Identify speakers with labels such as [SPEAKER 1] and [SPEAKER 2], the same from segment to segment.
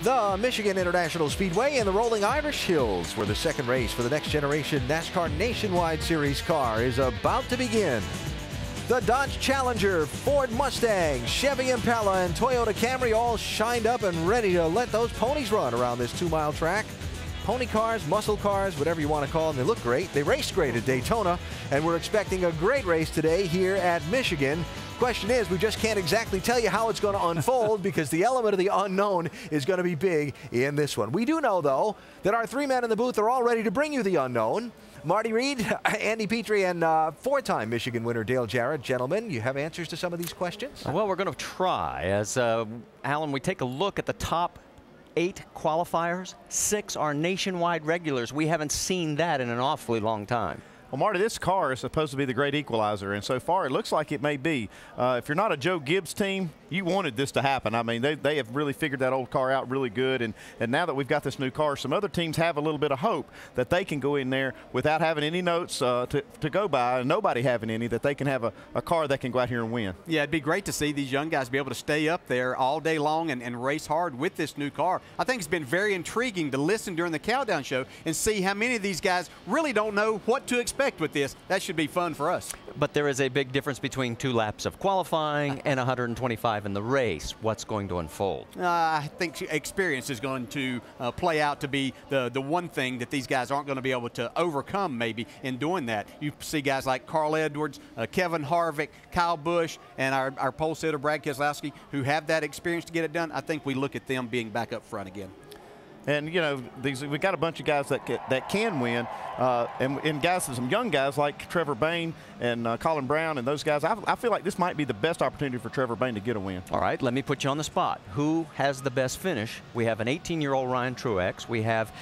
[SPEAKER 1] The Michigan International Speedway and the Rolling Irish Hills, where the second race for the next generation NASCAR Nationwide Series car is about to begin. The Dodge Challenger, Ford Mustang, Chevy Impala, and Toyota Camry all shined up and ready to let those ponies run around this 2-mile track. Pony cars, muscle cars, whatever you want to call them, they look great. They raced great at Daytona, and we're expecting a great race today here at Michigan. Question is, we just can't exactly tell you how it's going to unfold because the element of the unknown is going to be big in this one. We do know, though, that our three men in the booth are all ready to bring you the unknown. Marty Reed, Andy Petrie, and four-time Michigan winner Dale Jarrett. Gentlemen, you have answers to some of these questions?
[SPEAKER 2] Well, we're going to try. As Alan, we take a look at the top 8 qualifiers. 6 are nationwide regulars. We haven't seen that in an awfully long time.
[SPEAKER 3] Well, Marty, this car is supposed to be the great equalizer, and so far it looks like it may be. If you're not a Joe Gibbs team, you wanted this to happen. I mean, they have really figured that old car out really good, and now that we've got this new car, some other teams have a little bit of hope that they can go in there without having any notes to go by, and nobody having any, that they can have a car that can go out here and win.
[SPEAKER 4] Yeah, it'd be great to see these young guys be able to stay up there all day long and race hard with this new car. I think it's been very intriguing to listen during the countdown show and see how many of these guys really don't know what to expect with this. That should be fun for us.
[SPEAKER 2] But there is a big difference between 2 laps of qualifying and 125 in the race. What's going to unfold?
[SPEAKER 4] I think experience is going to play out to be the one thing that these guys aren't going to be able to overcome maybe in doing that. You see guys like Carl Edwards, Kevin Harvick, Kyle Busch, and our pole sitter Brad Keselowski who have that experience to get it done. I think we look at them being back up front again.
[SPEAKER 3] And, you know, we got a bunch of guys that can win, and guys, some young guys like Trevor Bayne and Colin Brown and those guys. I feel like this might be the best opportunity for Trevor Bayne to get a win.
[SPEAKER 2] All right, let me put you on the spot. Who has the best finish? We have an 18-year-old Ryan Truex. We have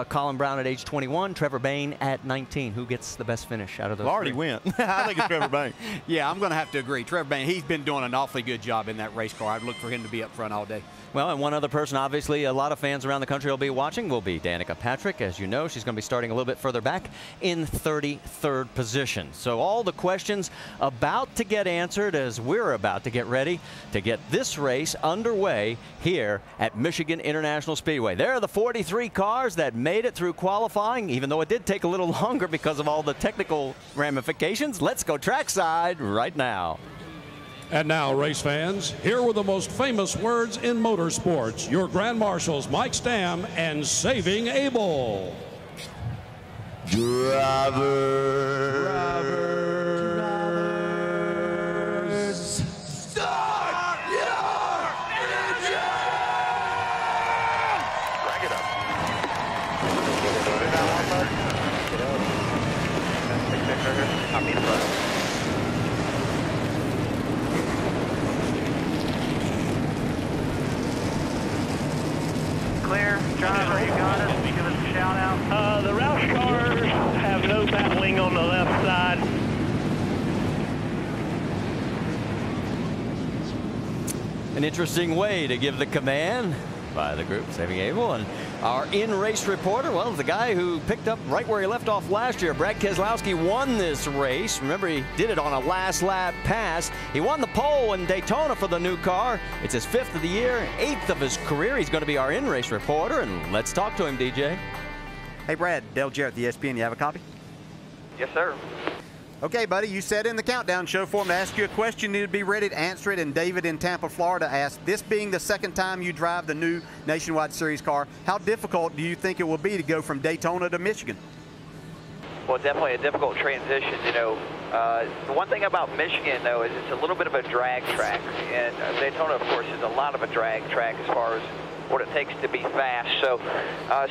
[SPEAKER 2] Colin Brown at age 21, Trevor Bayne at 19. Who gets the best finish out of those?
[SPEAKER 3] Already went. I think it's Trevor Bayne.
[SPEAKER 4] Yeah, I'm going to have to agree. Trevor Bayne, he's been doing an awfully good job in that race car. I'd look for him to be up front all day.
[SPEAKER 2] Well, and one other person, obviously, a lot of fans around the country will be watching, will be Danica Patrick. As you know, she's going to be starting a little bit further back in 33rd position. So all the questions about to get answered as we're about to get ready to get this race underway here at Michigan International Speedway. There are the 43 cars that made it through qualifying, even though it did take a little longer because of all the technical ramifications. Let's go trackside right now.
[SPEAKER 5] And now, race fans, here were the most famous words in motorsports. Your Grand Marshals, Mike Stamm and Saving Abel.
[SPEAKER 6] Drivers, start your engine! Crank it up. Copy the button.
[SPEAKER 7] Clear. Driver, you got us. Give us a shout out.
[SPEAKER 8] The Roush cars have no battling on the left side.
[SPEAKER 2] An interesting way to give the command by the group, Saving Abel. And our in-race reporter, well, the guy who picked up right where he left off last year. Brad Keselowski won this race. Remember, he did it on a last lap pass. He won the pole in Daytona for the new car. It's his 5th of the year, 8th of his career. He's going to be our in-race reporter, and let's talk to him, DJ.
[SPEAKER 4] Hey, Brad, Dale Jarrett, the ESPN. You have a copy?
[SPEAKER 7] Yes, sir.
[SPEAKER 4] Okay, buddy, you said in the countdown show for him to ask you a question. You need to be ready to answer it. And David in Tampa, Florida asked, this being the second time you drive the new Nationwide Series car, how difficult do you think it will be to go from Daytona to Michigan?
[SPEAKER 7] Well, definitely a difficult transition. You know, the one thing about Michigan, though, is it's a little bit of a drag track. And Daytona, of course, is a lot of a drag track as far as what it takes to be fast. So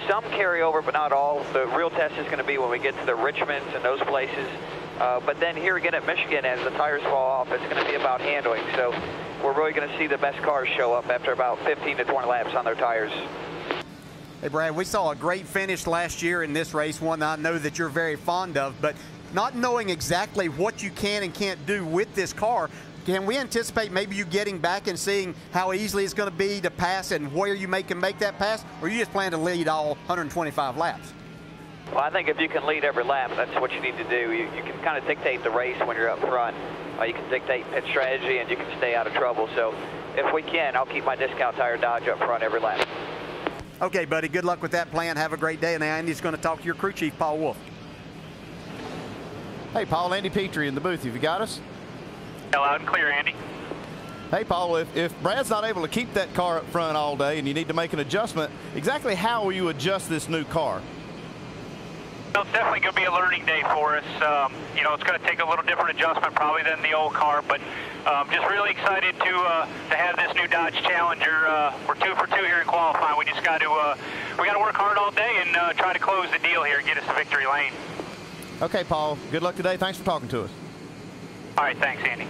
[SPEAKER 7] some carry over, but not all. The real test is going to be when we get to the Richmonds and those places. But then here again at Michigan, as the tires fall off, it's going to be about handling. So we're really going to see the best cars show up after about 15 to 20 laps on their tires.
[SPEAKER 4] Hey, Brad, we saw a great finish last year in this race, one that I know that you're very fond of, but not knowing exactly what you can and can't do with this car, can we anticipate maybe you getting back and seeing how easily it's going to be to pass and where you can make that pass, or you just plan to lead all 125 laps?
[SPEAKER 7] Well, I think if you can lead every lap, that's what you need to do. You can kind of dictate the race when you're up front. You can dictate pit strategy, and you can stay out of trouble. So if we can, I'll keep my discount tire Dodge up front every lap.
[SPEAKER 4] Okay, buddy, good luck with that plan. Have a great day. And Andy's going to talk to your crew chief, Paul Wolf.
[SPEAKER 3] Hey, Paul, Andy Petrie in the booth. Have you got us?
[SPEAKER 6] Yeah, loud and clear, Andy.
[SPEAKER 3] Hey, Paul, if Brad's not able to keep that car up front all day and you need to make an adjustment, exactly how will you adjust this new car?
[SPEAKER 6] Well, it's definitely going to be a learning day for us. You know, it's going to take a little different adjustment probably than the old car, but just really excited to have this new Dodge Challenger. We're 2 for 2 here in qualifying. We just got to work hard all day and try to close the deal here and get us to victory lane.
[SPEAKER 3] Okay, Paul. Good luck today. Thanks for talking to us.
[SPEAKER 6] All right, thanks, Andy.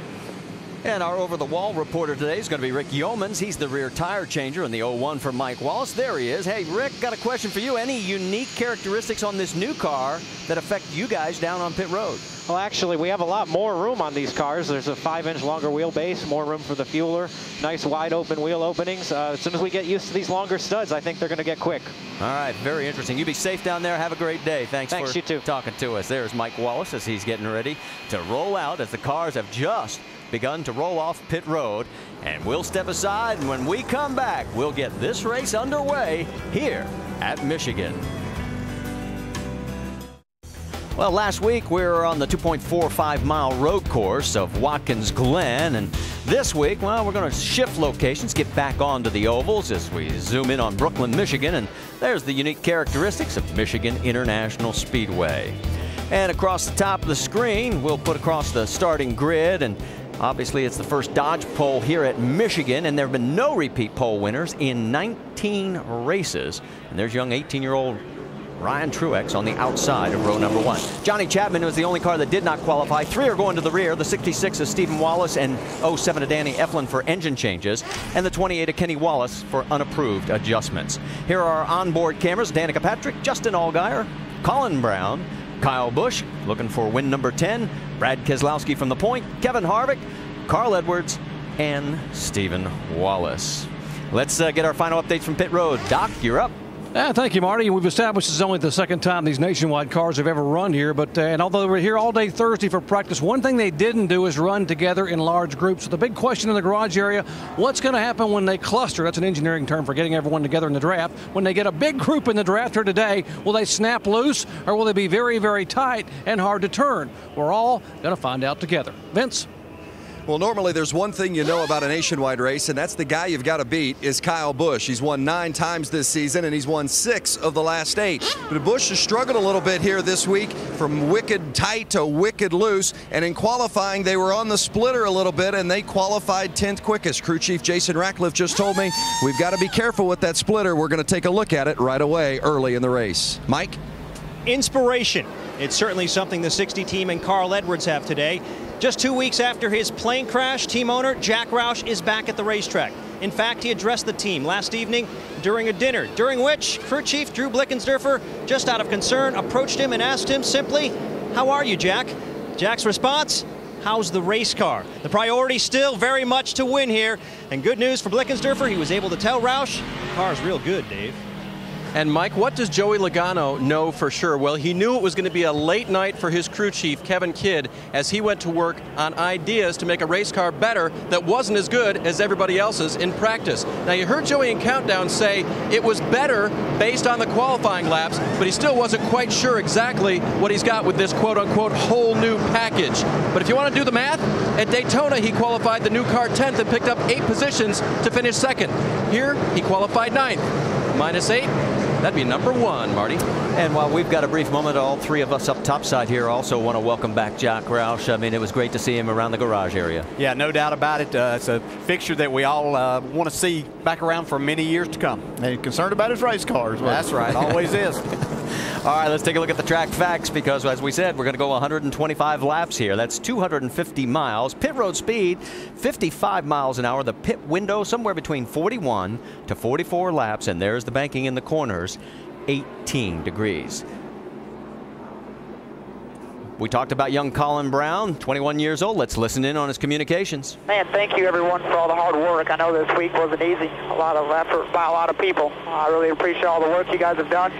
[SPEAKER 2] And our over-the-wall reporter today is going to be Rick Yeomans. He's the rear tire changer in the 01 for Mike Wallace. There he is. Hey, Rick, got a question for you. Any unique characteristics on this new car that affect you guys down on pit road?
[SPEAKER 9] Well, actually, we have a lot more room on these cars. There's a 5-inch longer wheelbase, more room for the fueler, nice wide open wheel openings. As soon as we get used to these longer studs, I think they're going to get quick.
[SPEAKER 2] All right, very interesting. You be safe down there. Have a great day. Thanks for
[SPEAKER 9] you too.
[SPEAKER 2] Talking to us. There's Mike Wallace as he's getting ready to roll out as the cars have just begun to roll off pit road. And we'll step aside, and when we come back, we'll get this race underway here at Michigan. Well, last week we were on the 2.45-mile road course of Watkins Glen, and this week, well, we're going to shift locations, get back onto the ovals as we zoom in on Brooklyn, Michigan, and there's the unique characteristics of Michigan International Speedway. And across the top of the screen, we'll put across the starting grid, and obviously it's the first Dodge pole here at Michigan, and there have been no repeat pole winners in 19 races. And there's young 18-year-old Ryan Truex on the outside of row number 1. Johnny Chapman was the only car that did not qualify. 3 are going to the rear. The 66 is Stephen Wallace, and 07 of Danny Eflin for engine changes, and the 28 of Kenny Wallace for unapproved adjustments. Here are our onboard cameras: Danica Patrick, Justin Allgaier, Colin Brown, Kyle Busch looking for win number 10, Brad Keselowski from the point, Kevin Harvick, Carl Edwards, and Stephen Wallace. Let's get our final updates from pit road. Doc, you're up.
[SPEAKER 5] Thank you, Marty. We've established this is only the second time these Nationwide cars have ever run here, but and although we're here all day Thursday for practice, one thing they didn't do is run together in large groups. So the big question in the garage area, what's going to happen when they cluster? That's an engineering term for getting everyone together in the draft. When they get a big group in the draft here today, will they snap loose, or will they be very, very tight and hard to turn? We're all going to find out together. Vince?
[SPEAKER 10] Well, normally there's one thing you know about a Nationwide race, and that's the guy you've got to beat is Kyle Busch. He's won 9 times this season, and he's won 6 of the last 8. But Busch has struggled a little bit here this week, from wicked tight to wicked loose, and in qualifying they were on the splitter a little bit, and they qualified 10th quickest. Crew Chief Jason Ratcliffe just told me we've got to be careful with that splitter. We're going to take a look at it right away early in the race. Mike?
[SPEAKER 11] Inspiration. It's certainly something the 60 team and Carl Edwards have today. Just 2 weeks after his plane crash, team owner Jack Roush is back at the racetrack. In fact, he addressed the team last evening during a dinner, during which crew chief Drew Blickensderfer, just out of concern, approached him and asked him simply, "How are you, Jack?" Jack's response, "How's the race car?" The priority still very much to win here. And good news for Blickensderfer, he was able to tell Roush, "The car's real good, Dave."
[SPEAKER 12] And Mike, what does Joey Logano know for sure? Well, he knew it was going to be a late night for his crew chief, Kevin Kidd, as he went to work on ideas to make a race car better that wasn't as good as everybody else's in practice. Now, you heard Joey in Countdown say it was better based on the qualifying laps, but he still wasn't quite sure exactly what he's got with this quote-unquote whole new package. But if you want to do the math, at Daytona he qualified the new car 10th and picked up 8 positions to finish 2nd. Here he qualified 9th. -8. That'd be number 1, Marty.
[SPEAKER 2] And while we've got a brief moment, all 3 of us up topside here also want to welcome back Jack Roush. I mean, it was great to see him around the garage area.
[SPEAKER 4] Yeah, no doubt about it. It's a fixture that we all want to see back around for many years to come.
[SPEAKER 3] And concerned about his race cars.
[SPEAKER 4] That's right, always is.
[SPEAKER 2] All right, let's take a look at the track facts, because as we said, we're going to go 125 laps here. That's 250 miles. Pit road speed, 55 miles an hour. The pit window, somewhere between 41 to 44 laps. And there's the banking in the corners, 18 degrees. We talked about young Colin Brown, 21 years old. Let's listen in on his communications.
[SPEAKER 13] Man, thank you everyone for all the hard work. I know this week wasn't easy. A lot of effort by a lot of people. I really appreciate all the work you guys have done.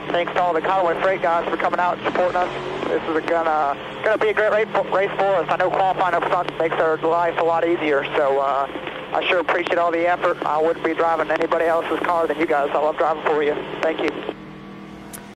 [SPEAKER 13] Thanks to all the Conway Freight guys for coming out and supporting us. This is gonna be a great race for us. I know qualifying up front makes our life a lot easier. So I sure appreciate all the effort. I wouldn't be driving anybody else's car than you guys. I love driving for you. Thank you.